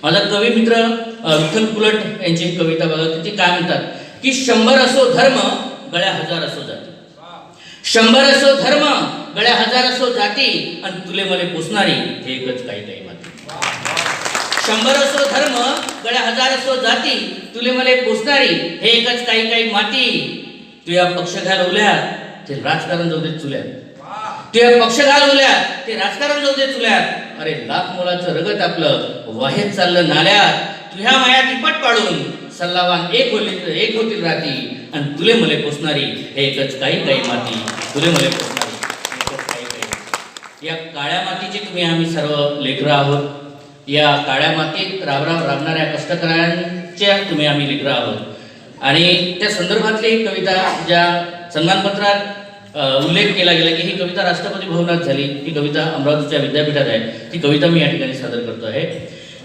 माझा कवी मित्र विठ्ठल पुलट यांची कविता बघा किती काय म्हणतात की 100 असो धर्म गळ्या 1000 असो जाती, 100 असो धर्म गळ्या 1000 असो जाती आणि तुले मले पोसणारी हे एकच काही काही माती. 100 असो धर्म गळ्या 1000 असो जाती तुले मले पोसणारी हे एकच काही काही माती. तुया पक्ष घालवल्या ते राजकारण जाऊ दे चुल्यात, तुया पक्ष घालवल्या ते राजकारण जाऊ दे चुल्यात. अरे लाख मोलाचं रगत आपलं वाहेत चाललं नाल्यात. तुझ्या माया तिपट पाडून सल्लावान एक होतील राती आणि तुले मले पोसणारी हे एकच काही काही माती. तुले मले पोसणारी एकच काही काही. या काळ्या मातीचे तुम्ही आम्ही सर्व लेकरं आहोत. या काळ्या मातीत राबणाऱ्या कष्टकऱ्यांच्या तुम्ही आम्ही लेकरं आहोत. आणि त्या संदर्भातली कविता ज्या सन्मानपत्रात उल्लेख केला गेला की ही कविता राष्ट्रपती भवनात झाली, ही कविता अमरावतीच्या विद्यापीठात आहे. ती कविता मी या ठिकाणी सादर करतो आहे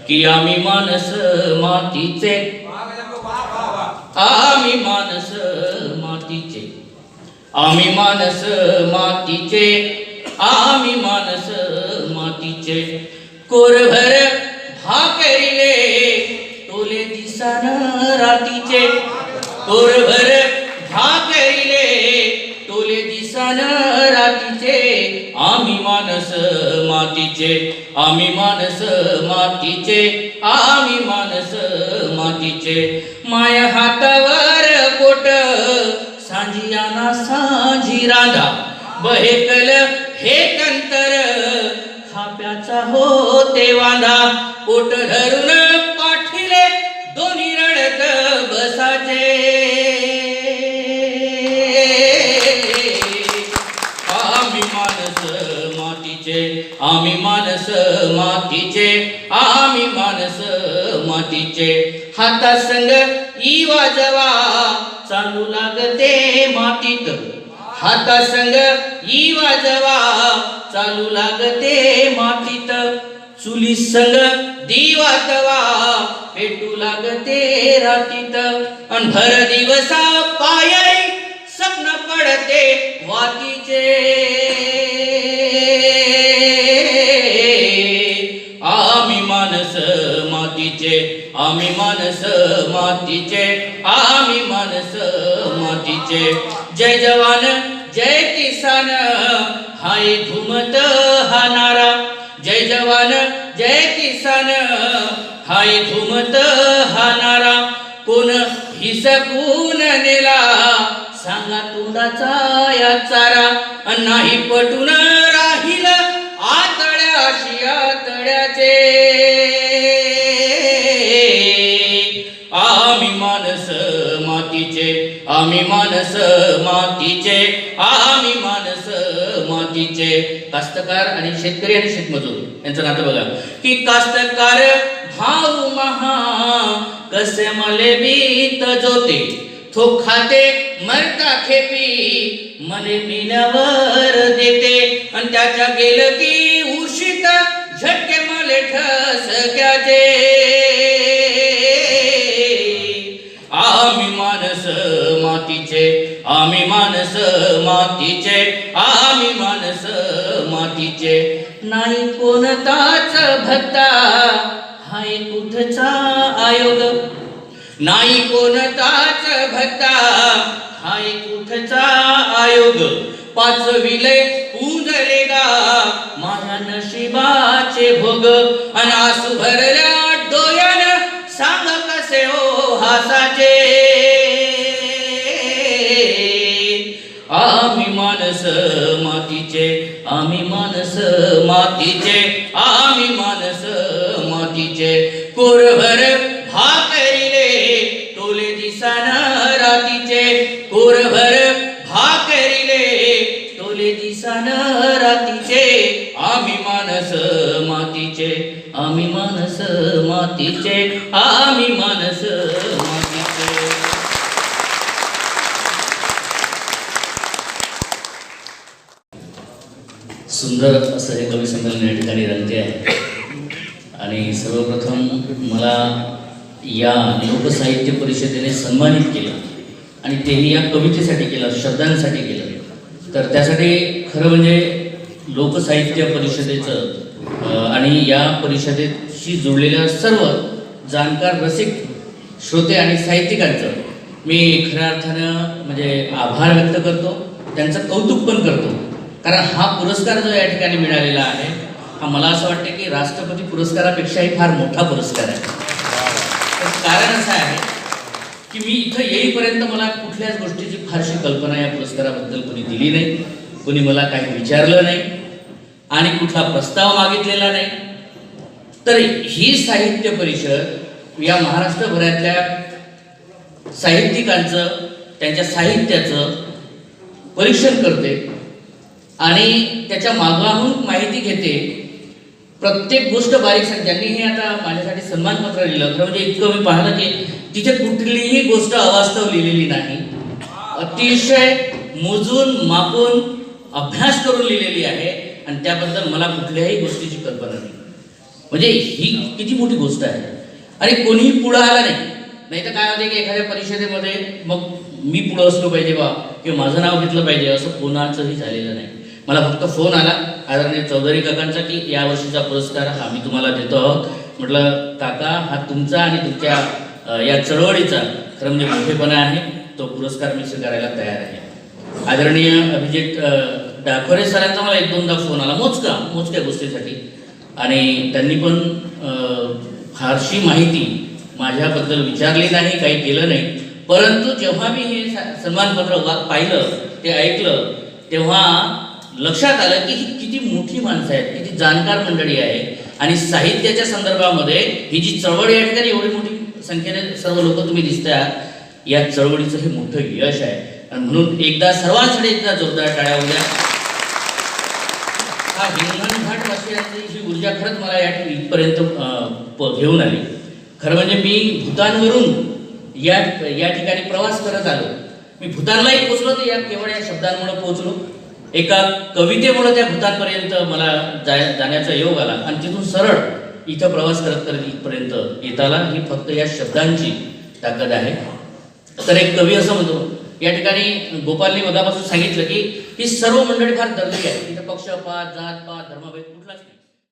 की आम्ही मानस मातीचे, आम्ही मानस मातीचे, आम्ही मानस मातीचे, आम्ही मानस मातीचे. कोरभर भाकरिले टोले दिसान रातीचे, कोरभर भाकरिले टोले दिसान रातीचे. आम्ही मानस मातीचे, आम्ही मानस मातीचे, आम्ही मानस मातीचे. माय हातावर पोट सांजियाना सांजी रांधा बहेकल हे कंतर खाप्याचा होते वांधा. पोट धरून पाठीले दोन्ही रडत बसाचे. आम्ही मानस मातीचे, आम्ही मानस मातीचे, आम्ही मानस मातीचे. हातासंग ई वाजवा चालू लागते मातीत, हातासंग ई वाजवा चालू लागते मातीत. चुली संग दिवातवा पेटू लागते रातीत. अन भर दिवसा पायरी स्वप्न पडते वातीचे. आम्ही मानस मातीचे, आम्ही मानस मातीचे, आम्ही मानस मातीचे. जय जवान जय किसान हाय घुमत हा नारा, जय जवान जय किसान हाय घुमत हा नारा. कोण हिसकून नेला सांगा तोंडाचा या चारा. नाही पटून राहील आतड्या शिया तड्याचे. आम्ही मानस मातीचे, आम्ही मानस मातीचे, आम्ही मानस मातीचे. कास्तकार आणि शेतकरी आणि शेतमजूर यांचं नातं बघा की कास्तकार भाऊ महा कसे मले बीत जोते. थो खाते मरता खेपी मले मिनवर देते. आणि त्याच्या गेलं की उशीत झटके मले ठसक्याचे. आम्ही मानस मातीचे, आम्ही मानस मातीचे, आम्ही मानस मातीचे. नाही कोणताच भत्ता हाय कुठचा आयोग, नाही कोणताच भत्ता हाय कुठचा आयोग. पाचविले पूजले गा माझ्या नशिबाचे भोग. अन आसू भरल्या डोळ्यानं सांग कसे हो हासाचे. आम्ही मानस मातीचे, आम्ही मानस मातीचे, आम्ही मानस मातीचे. कोरभर भाकरिले टोले दिसान रातीचे, कोरभर भाकरिले टोले दिसान रातीचे. आम्ही मानस मातीचे, आम्ही मानस मातीचे, आम्ही मानस मातीचे. सुंदर असं हे कवी संमेलन या ठिकाणी रंगते आहे. आणि सर्वप्रथम मला या लोकसाहित्य परिषदेने सन्मानित केलं आणि तेही या कवितेसाठी केलं, शब्दांसाठी केलं. तर त्यासाठी खरं म्हणजे लोकसाहित्य परिषदेचं आणि या परिषदेशी जुळलेल्या सर्व जाणकार रसिक श्रोते आणि साहित्यिकांचं मी खऱ्या अर्थानं म्हणजे आभार व्यक्त करतो, त्यांचं कौतुक पण करतो. कारण हा पुरस्कार जो या ठिकाणी मिळालेला आहे हा मला असं वाटतं की राष्ट्रपती पुरस्कारापेक्षाही फार मोठा पुरस्कार आहे. कारण असं आहे की मी इथं येईपर्यंत मला कुठल्याच गोष्टीची फारशी कल्पना या पुरस्काराबद्दल कोणी दिली नाही, कोणी मला काही विचारलं नाही आणि कुठला प्रस्ताव मागितलेला नाही. तर ही साहित्य परिषद या महाराष्ट्रभरातल्या साहित्यिकांचं त्यांच्या साहित्याचं परीक्षण करते आणि त्याच्या मागाहून माहिती घेते. प्रत्येक गोष्ट बारीक सांगते. ज्यांनी हे आता माझ्यासाठी सन्मानपत्र लिहिलं खरं म्हणजे इतकं मी पाहिलं की तिथे कुठलीही गोष्ट अवास्तव लिहिलेली नाही, अतिशय मोजून मापून अभ्यास करून लिहिलेली आहे आणि त्याबद्दल मला कुठल्याही गोष्टीची कल्पना नाही. म्हणजे ही किती मोठी गोष्ट आहे आणि कोणीही पुढं आला नाही तर काय होते की एखाद्या परिषदेमध्ये मग मी पुढं असलो पाहिजे बा किंवा माझं नाव घेतलं पाहिजे असं कोणाचंही झालेलं नाही. मला फक्त फोन आला आदरणीय चौधरी काकांचा की या वर्षीचा पुरस्कार आम्ही तुम्हाला देतो आहोत. म्हटलं काका हा तुमचा आणि तुमच्या या चळवळीचा खरं म्हणजे मोठेपणा आहे, तो पुरस्कार मी स्वीकारायला तयार आहे. आदरणीय अभिजित डाकोरे सरांचा मला एक दोनदा फोन आला मोजक्या गोष्टीसाठी आणि त्यांनी पण फारशी माहिती माझ्याबद्दल विचारली नाही, काही केलं नाही. परंतु जेव्हा मी हे सन्मानपत्र पाहिलं ते ऐकलं तेव्हा लक्षात आलं की ही किती मोठी माणसं आहेत, किती जाणकार मंडळी आहे आणि साहित्याच्या संदर्भामध्ये ही जी चळवळ या ठिकाणी एवढी मोठी संख्येने सर्व लोक तुम्ही दिसताय, या चळवळीचं हे मोठं यश आहे. आणि म्हणून एकदा सर्वांसाठी एकदा जोरदार टाळ्या होऊ द्या. हा हिंगणघाट वासियांची ही ऊर्जा खरंच मला या इथपर्यंत घेऊन आली. खरं म्हणजे मी भूतानवरून या ठिकाणी प्रवास करत आलो. मी भूतानलाही पोचलो तर केवळ या शब्दांमुळे पोचलो. एका कवितेमुळे त्या भूतानपर्यंत मला जाण्याचा योग आला आणि तिथून सरळ इथं प्रवास करत करत इथपर्यंत येताला ही फक्त या शब्दांची ताकद आहे. तर एक कवी असं म्हणतो, या ठिकाणी गोपालनी मगापासून सांगितलं की ही सर्व मंडळी फार दरली आहे, इथं पक्षपात जातपात धर्मभेद कुठलाच